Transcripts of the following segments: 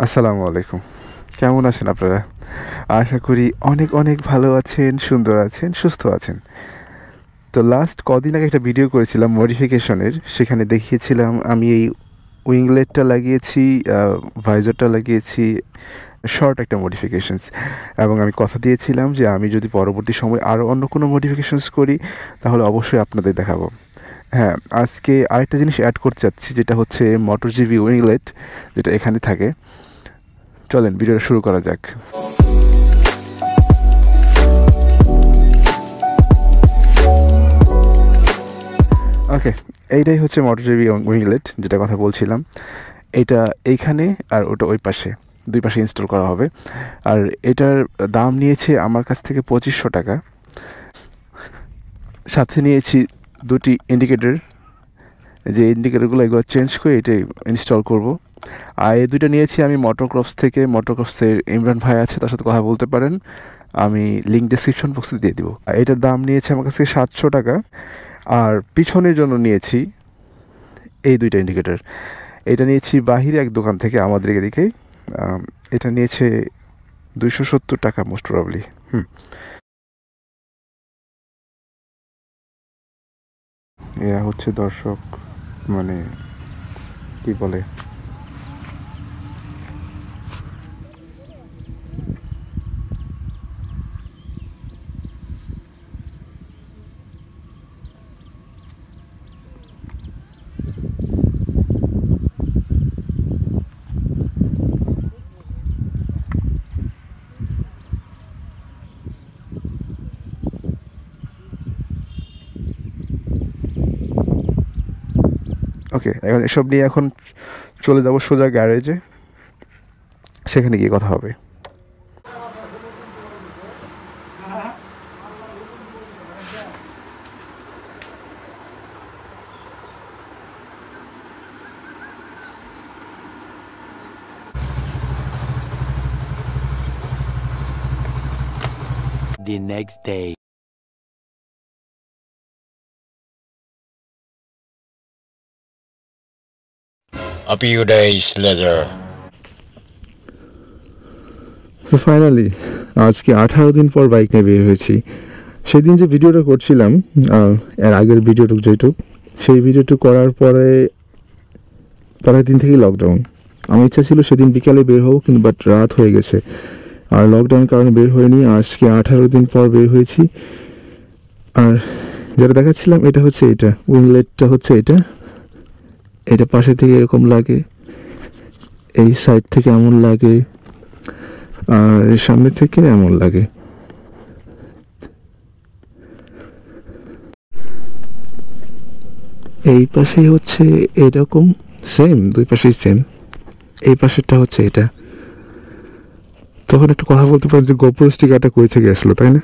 আসসালামু আলাইকুম। কেমন আছেন আপনারা? আশা করি অনেক অনেক ভালো আছেন, সুন্দর আছেন, সুস্থ আছেন। তো লাস্ট কদিন আগে একটা ভিডিও করেছিলাম মডিফিকেশনের। সেখানে দেখিয়েছিলাম আমি এই উইংলেটটা লাগিয়েছি, ভাইজারটা লাগিয়েছি, শর্ট একটা মডিফিকেশনস। এবং আমি কথা দিয়েছিলাম যে আমি যদি পরবর্তী সময় আরও অন্য কোনো মডিফিকেশনস করি তাহলে অবশ্যই আপনাদের দেখাবো। হ্যাঁ, আজকে আরেকটা জিনিস অ্যাড করতে চাচ্ছি, যেটা হচ্ছে MotoGp উইংলেট, যেটা এখানে থাকে। চলেন ভিডিওটা শুরু করা যাক। ওকে, এইটাই হচ্ছে MotoGp উইংলেট, যেটা কথা বলছিলাম। এটা এইখানে আর ওটা ওই পাশে, দুই পাশে ইনস্টল করা হবে। আর এটার দাম নিয়েছে আমার কাছ থেকে 2500 টাকা। সাথে নিয়েছি দুটি ইন্ডিকেটর, যে ইন্ডিকেটরগুলো এগুলো চেঞ্জ করে এটাই ইনস্টল করব। আর এই দুইটা নিয়েছি আমি মোটো ক্রপস থেকে। মোটো ক্রপসের ইমরান ভাই আছে, তার সাথে কথা বলতে পারেন, আমি লিঙ্ক ডিসক্রিপশন বক্সে দিয়ে দিব। এটার দাম নিয়েছে আমার কাছ থেকে 700 টাকা। আর পিছনের জন্য নিয়েছি এই দুইটা ইন্ডিকেটর। এটা নিয়েছি বাহিরে এক দোকান থেকে, আমাদের এদিকে। এটা নিয়েছে 270 টাকা মোস্ট প্রবাবলি। এরা হচ্ছে দর্শক, মানে কি বলে, ওকে। এখন এসব নিয়ে এখন চলে যাব সোজা গ্যারেজে, সেখানে গিয়ে কথা হবে। The next day. A few days later. So finally আজকে 18 দিন পর বাইক নিয়ে বের হয়েছি। সেদিন যে ভিডিওটা করছিলাম, এর আগের ভিডিওটুক যেটুক, সেই ভিডিওটুক করার পরের দিন থেকেই লকডাউন। আমার ইচ্ছা ছিল সেদিন বিকালে বের হবো, কিন্তু বাট রাত হয়ে গেছে, আর লকডাউনের কারণে বের হয়নি। আজকে 18 দিন পর বের হয়েছি। আর যেটা দেখাচ্ছিলাম এটা হচ্ছে এটা, উইংলেটটা হচ্ছে এটা। এটা পাশে থেকে এরকম লাগে, এই সাইড থেকে এমন লাগে, আর সামনে থেকে এমন লাগে। এই পাশে হচ্ছে এরকম সেম, দুই পাশেই সেম। এই পাশেরটা হচ্ছে এটা। তখন একটু কথা বলতে পারি যে গোপ্রো স্টিকারটা কই থেকে আসলো, তাই না?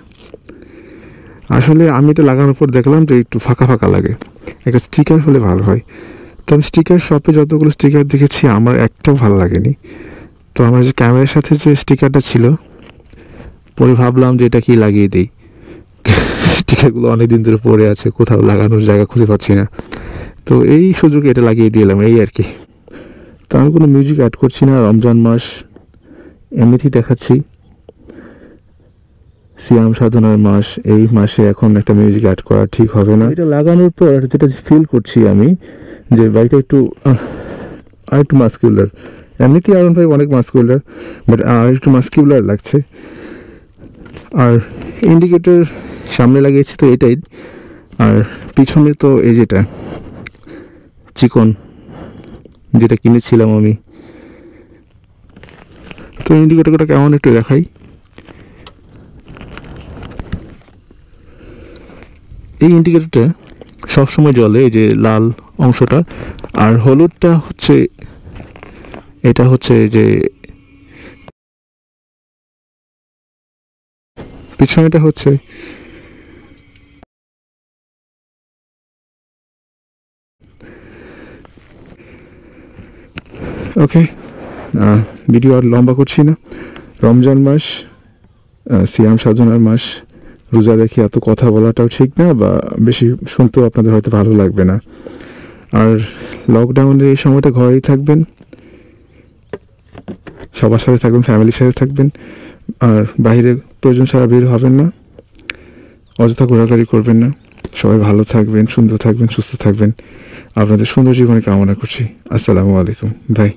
আসলে আমি এটা লাগানোর পর দেখলাম যে একটু ফাঁকা ফাঁকা লাগে, একটা স্টিকার হলে ভালো হয়। তো আমি স্টিকার শপে যতগুলো স্টিকার দেখেছি আমার একটাও ভালো লাগেনি। তো আমার যে ক্যামেরার সাথে যে স্টিকারটা ছিল, পরে ভাবলাম যে এটা কি লাগিয়ে দিই। স্টিকারগুলো অনেকদিন ধরে পড়ে আছে, কোথাও লাগানোর জায়গা খুঁজে পাচ্ছি না। তো এই সুযোগে এটা লাগিয়ে দিলাম, এই আর কি। তো আমি কোনো মিউজিক অ্যাড করছি না, রমজান মাস এমনিতেই দেখাচ্ছি। সিয়াম সাধনার মাস, এই মাসে এখন একটা মিউজিক অ্যাড করা ঠিক হবে না। এটা লাগানোর পর যেটা ফিল করছি আমি, যে বাইকটা একটু আর একটু মাস্কিউলার। এমনিতেই R15 অনেক মাস্কিউলার, বাট আর একটু মাস্কিউলার লাগছে। আর ইন্ডিকেটর সামনে লাগিয়েছি তো এটাই, আর পিছনে তো এই যেটা চিকন, যেটা কিনেছিলাম আমি। তো ইন্ডিকেটরটা কেমন একটু দেখাই। এই ইন্ডিকেটরটা সবসময় জ্বলে, এই যে লাল অংশটা, আর হলুদটা হচ্ছে, এটা হচ্ছে যে পিছনেটা হচ্ছে। ওকে, ভিডিও আর লম্বা করছি না। রমজান মাস, সিয়াম সাধনার মাস, রোজা রেখে এত কথা বলাটাও ঠিক না, বা বেশি শুনতেও আপনাদের হয়তো ভালো লাগবে না। আর লকডাউনের এই সময়টা ঘরেই থাকবেন, সবার সাথে থাকবেন, ফ্যামিলির সাথে থাকবেন, আর বাইরে প্রয়োজন ছাড়া বের হবেন না, অযথা ঘোরাঘুরি করবেন না। সবাই ভালো থাকবেন, সুন্দর থাকবেন, সুস্থ থাকবেন। আপনাদের সুন্দর জীবনে কামনা করছি। আসসালামু আলাইকুম। বাই।